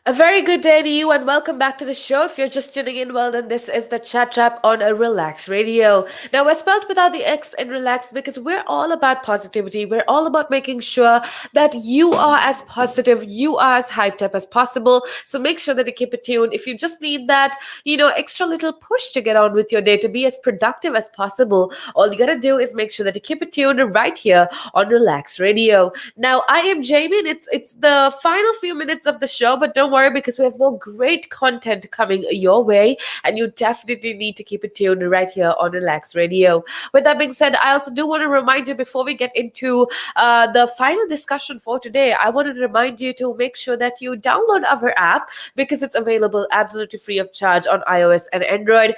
A very good day to you and welcome back to the show. If you're just tuning in, well, then this is the Chat Trap on a Relax Radio. Now, we're spelled without the X in Relax because we're all about positivity. We're all about making sure that you are as positive, you are as hyped up as possible. So make sure that you keep it tuned. If you just need that, extra little push to get on with your day, to be as productive as possible, all you gotta do is make sure that you keep it tuned right here on Relax Radio. Now, I am Jamie, and it's the final few minutes of the show, but don't worry because we have more great content coming your way, and you definitely need to keep it tuned right here on Relax Radio. With that being said, I also do want to remind you before we get into the final discussion for today, I want to remind you to make sure that you download our app because it's available absolutely free of charge on iOS and Android.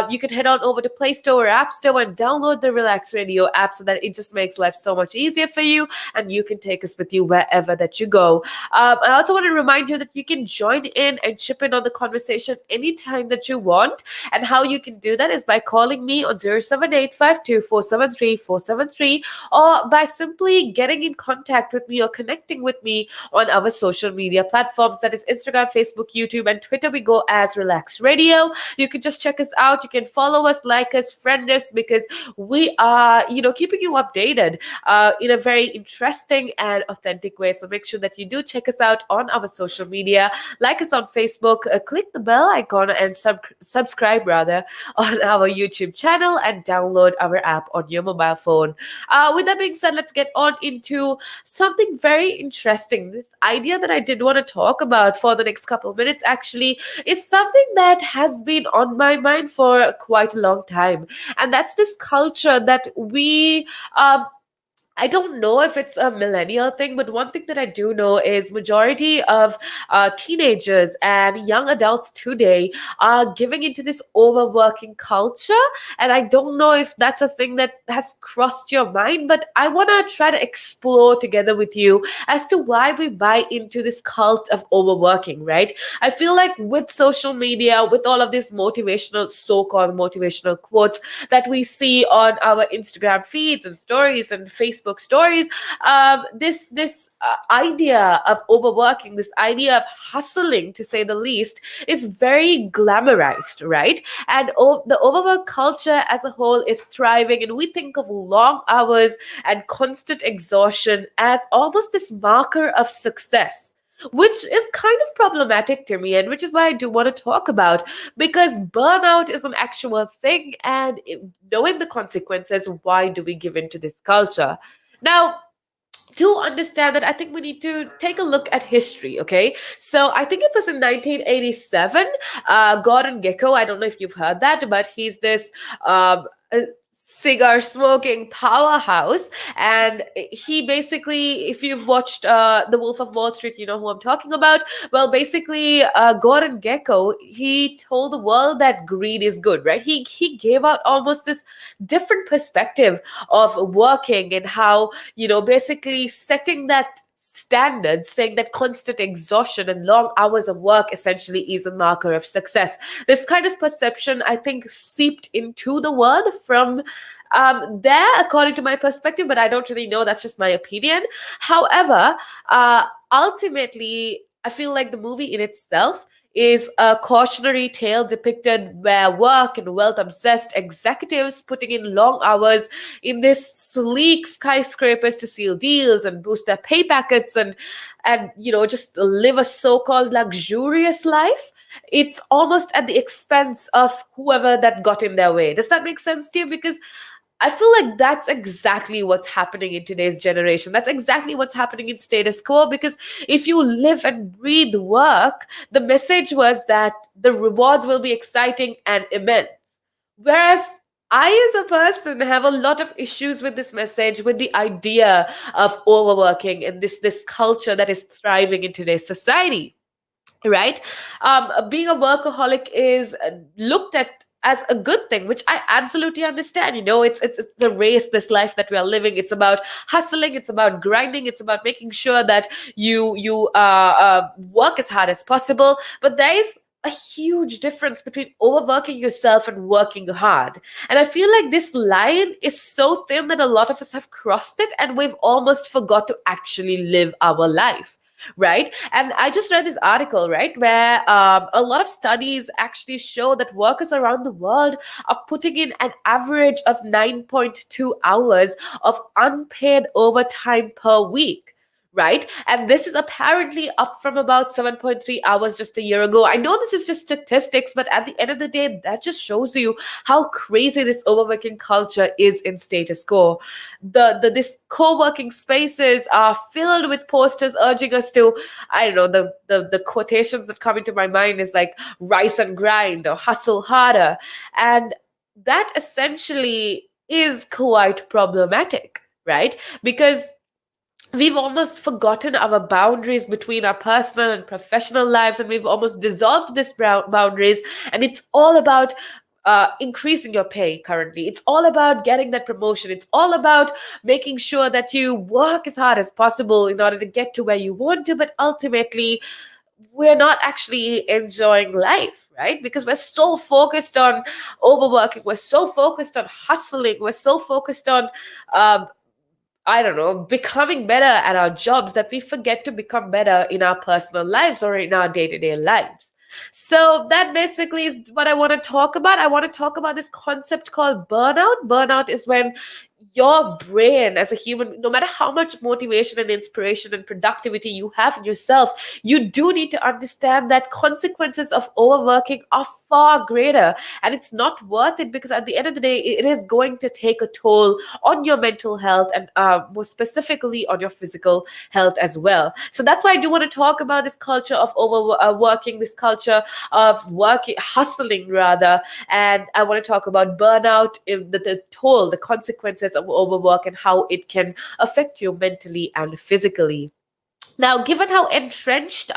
You can head on over to Play Store or App Store and download the Relax Radio app so that it just makes life so much easier for you and you can take us with you wherever that you go. I also want to remind you that you can join in and chip in on the conversation anytime that you want. And how you can do that is by calling me on 07852473473 or by simply getting in contact with me or connecting with me on our social media platforms. That is Instagram, Facebook, YouTube, and Twitter. We go as Relax Radio. You can just check us out. You can follow us, like us, friend us, because we are, keeping you updated in a very interesting and authentic way. So make sure that you do check us out on our social media, like us on Facebook, click the bell icon, and subscribe rather on our YouTube channel, and download our app on your mobile phone. With that being said, let's get on into something very interesting. This idea that I did want to talk about for the next couple of minutes actually is something that has been on my mind for quite a long time, and that's this culture that we I don't know if it's a millennial thing, but one thing that I do know is majority of teenagers and young adults today are giving into this overworking culture. And I don't know if that's a thing that has crossed your mind, but I want to try to explore together with you as to why we buy into this cult of overworking, right? I feel like with social media, with all of these motivational, so-called motivational quotes that we see on our Instagram feeds and stories and Facebook stories, this idea of overworking, this idea of hustling, to say the least, is very glamorized, right? And the overwork culture as a whole is thriving, and we think of long hours and constant exhaustion as almost this marker of success, which is kind of problematic to me, and which is why I do want to talk about, because burnout is an actual thing, and knowing the consequences, why do we give into this culture? Now, to understand that, I think we need to take a look at history, okay? So I think it was in 1987, Gordon Gekko, I don't know if you've heard that, but he's this cigar smoking powerhouse, and he basically, if you've watched The Wolf of Wall Street, you know who I'm talking about. Well, basically, Gordon Gekko, he told the world that greed is good, right? He gave out almost this different perspective of working, and how, basically setting that standards, saying that constant exhaustion and long hours of work essentially is a marker of success. This kind of perception, I think, seeped into the world from there, according to my perspective, but I don't really know. That's just my opinion. However, ultimately, I feel like the movie in itself is a cautionary tale depicted where work and wealth obsessed executives putting in long hours in this sleek skyscrapers to seal deals and boost their pay packets, and just live a so-called luxurious life. It's almost at the expense of whoever that got in their way. Does that make sense to you? Because I feel like that's exactly what's happening in today's generation. That's exactly what's happening in status quo. Because if you live and breathe work, the message was that the rewards will be exciting and immense. Whereas I, as a person, have a lot of issues with this message, with the idea of overworking and this culture that is thriving in today's society, right? Being a workaholic is looked at as a good thing, which I absolutely understand. It's a race, this life that we are living. It's about hustling, it's about grinding, it's about making sure that you work as hard as possible. But there is a huge difference between overworking yourself and working hard. And I feel like this line is so thin that a lot of us have crossed it, and we've almost forgot to actually live our life. right? And I just read this article, right, where a lot of studies actually show that workers around the world are putting in an average of 9.2 hours of unpaid overtime per week. Right. And this is apparently up from about 7.3 hours just a year ago. I know this is just statistics, but at the end of the day, that just shows you how crazy this overworking culture is in status quo. This co-working spaces are filled with posters urging us to, I don't know, the quotations that come into my mind is like rise and grind or hustle harder. And that essentially is quite problematic, right? Because we've almost forgotten our boundaries between our personal and professional lives, and we've almost dissolved these boundaries, and it's all about increasing your pay currently. It's all about getting that promotion. It's all about making sure that you work as hard as possible in order to get to where you want to, but ultimately we're not actually enjoying life, right? Because we're so focused on overworking, we're so focused on hustling, we're so focused on um, I don't know, becoming better at our jobs that we forget to become better in our personal lives or in our day to day lives. So, that basically is what I want to talk about. I want to talk about this concept called burnout. Burnout is when your brain, as a human, no matter how much motivation and inspiration and productivity you have in yourself, you do need to understand that consequences of overworking are far greater. And it's not worth it because at the end of the day, it is going to take a toll on your mental health and more specifically on your physical health as well. So that's why I do want to talk about this culture of overworking, this culture of working, hustling rather. And I want to talk about burnout, the toll, the consequences of overwork, and how it can affect you mentally and physically. Now, given how entrenched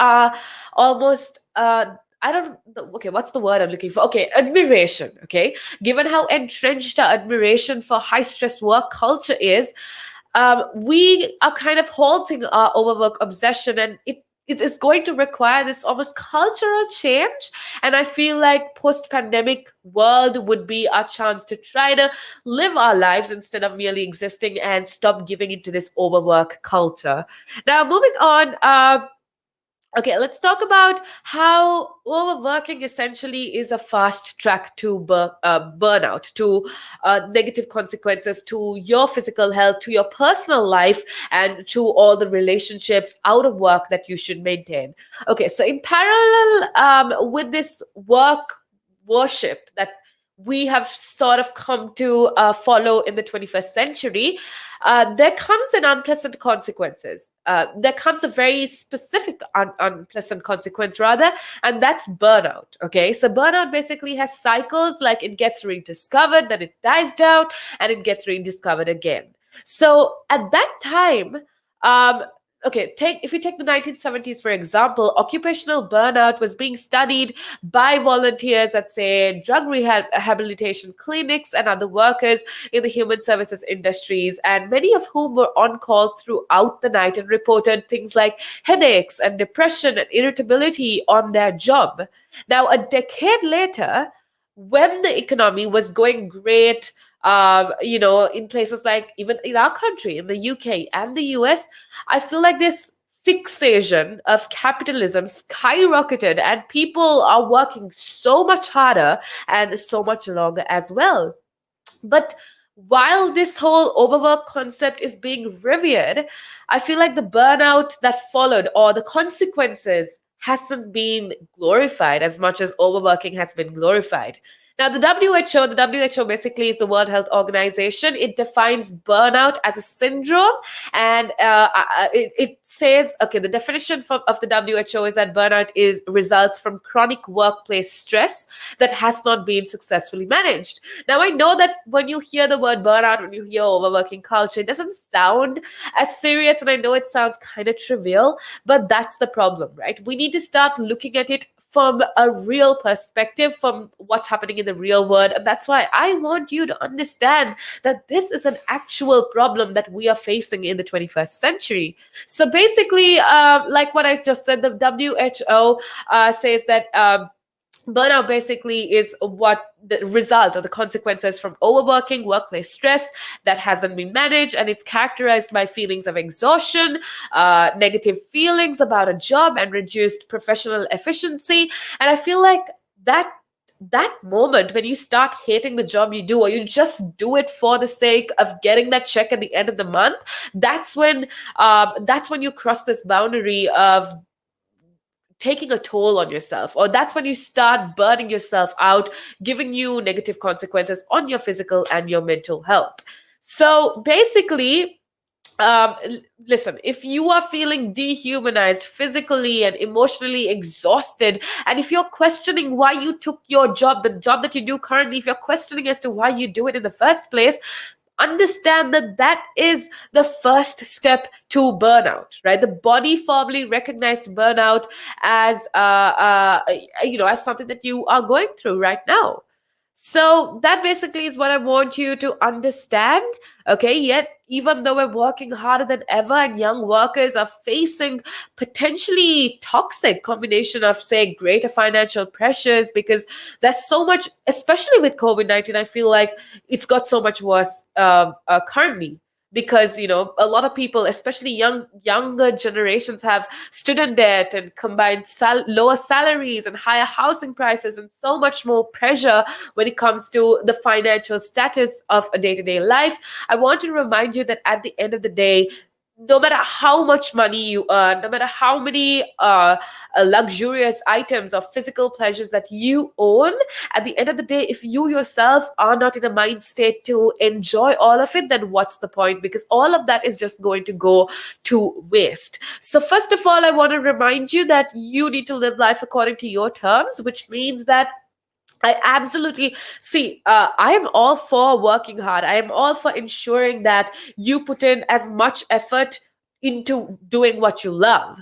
almost I don't okay, what's the word I'm looking for? Okay, admiration. Okay, given how entrenched our admiration for high stress work culture is, we are kind of halting our overwork obsession, and it is going to require this almost cultural change. And I feel like post-pandemic world would be our chance to try to live our lives instead of merely existing and stop giving into this overwork culture. Now, moving on. Okay, let's talk about how overworking essentially is a fast track to burnout, to negative consequences to your physical health, to your personal life, and to all the relationships out of work that you should maintain. Okay, so in parallel with this work worship that we have sort of come to follow in the 21st century, there comes an unpleasant consequences. There comes a very specific unpleasant consequence rather, and that's burnout. Okay, so burnout basically has cycles, like it gets rediscovered, then it dies down, and it gets rediscovered again. So at that time, um, okay, if you take the 1970s for example, occupational burnout was being studied by volunteers at, say, drug rehabilitation clinics and other workers in the human services industries, and many of whom were on call throughout the night and reported things like headaches and depression and irritability on their job. Now, a decade later, when the economy was going great, in places like even in our country, in the UK and the US, I feel like this fixation of capitalism skyrocketed, and people are working so much harder and so much longer as well. But while this whole overwork concept is being revered, I feel like the burnout that followed or the consequences hasn't been glorified as much as overworking has been glorified. Now, the WHO basically is the World Health Organization. It defines burnout as a syndrome, and it says, okay, the definition of the WHO is that burnout is results from chronic workplace stress that has not been successfully managed. Now, I know that when you hear the word burnout, when you hear overworking culture, it doesn't sound as serious, and I know it sounds kind of trivial, but that's the problem, right? We need to start looking at it from a real perspective, from what's happening in the real world. And that's why I want you to understand that this is an actual problem that we are facing in the 21st century. So basically, like what I just said, the WHO says that Burnout basically is what the result or the consequences from overworking, workplace stress that hasn't been managed, and it's characterized by feelings of exhaustion, negative feelings about a job, and reduced professional efficiency. And I feel like that that moment when you start hating the job you do, or you just do it for the sake of getting that check at the end of the month, that's when you cross this boundary of taking a toll on yourself, or that's when you start burning yourself out, giving you negative consequences on your physical and your mental health. So basically, listen, if you are feeling dehumanized physically and emotionally exhausted, and if you're questioning why you took your job, the job that you do currently, if you're questioning as to why you do it in the first place, understand that that is the first step to burnout, right? The body formally recognized burnout as as something that you are going through right now. So that basically is what I want you to understand. Okay, yet even though we're working harder than ever and young workers are facing potentially toxic combination of, say, greater financial pressures, because there's so much, especially with COVID-19, I feel like it's got so much worse currently, because a lot of people, especially younger generations, have student debt and combined lower salaries and higher housing prices and so much more pressure when it comes to the financial status of a day-to-day life. I want to remind you that at the end of the day, no matter how much money you earn, no matter how many luxurious items or physical pleasures that you own, at the end of the day, if you yourself are not in a mind state to enjoy all of it, then what's the point? Because all of that is just going to go to waste. So first of all, I want to remind you that you need to live life according to your terms, which means that I absolutely see. I am all for working hard. I am all for ensuring that you put in as much effort into doing what you love.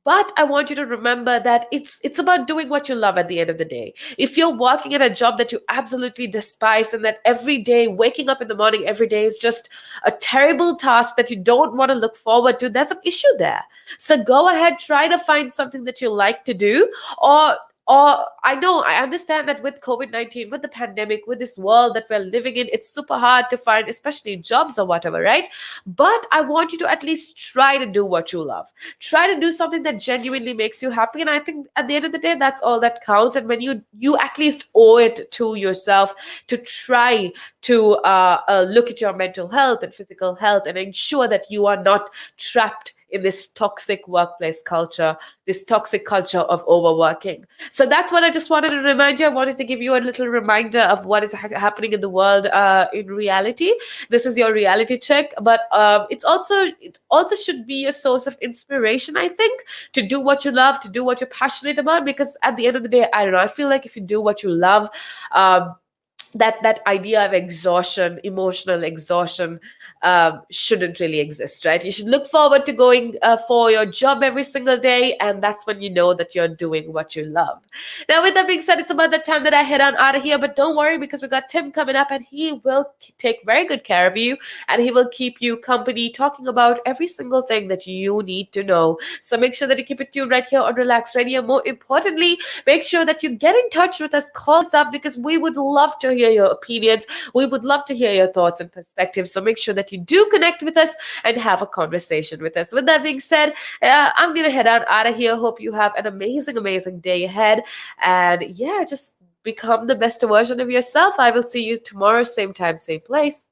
But I want you to remember that it's about doing what you love at the end of the day. If you're working at a job that you absolutely despise, and that every day, waking up in the morning every day is just a terrible task that you don't want to look forward to, there's an issue there. So go ahead, try to find something that you like to do, or I know, I understand that with COVID-19, with the pandemic, with this world that we're living in, it's super hard to find, especially jobs or whatever, right? But I want you to at least try to do what you love. Try to do something that genuinely makes you happy. And I think at the end of the day, that's all that counts. And when you at least owe it to yourself to try to look at your mental health and physical health and ensure that you are not trapped in this toxic workplace culture, this toxic culture of overworking. So that's what I just wanted to remind you. I wanted to give you a little reminder of what is happening in the world in reality. This is your reality check, but it also should be a source of inspiration, I think, to do what you love, to do what you're passionate about. Because at the end of the day, I don't know, I feel like if you do what you love, that idea of exhaustion, emotional exhaustion, shouldn't really exist, right? You should look forward to going for your job every single day, and that's when you know that you're doing what you love. Now, with that being said, it's about the time that I head on out of here, but don't worry, because we got Tim coming up, and he will take very good care of you, and he will keep you company, talking about every single thing that you need to know. So make sure that you keep it tuned right here on Relax Radio. More importantly, make sure that you get in touch with us, call us up, because we would love to hear your opinions. We would love to hear your thoughts and perspectives. So make sure that you do connect with us and have a conversation with us. With that being said, I'm going to head out of here. Hope you have an amazing, amazing day ahead. And yeah, just become the best version of yourself. I will see you tomorrow, same time, same place.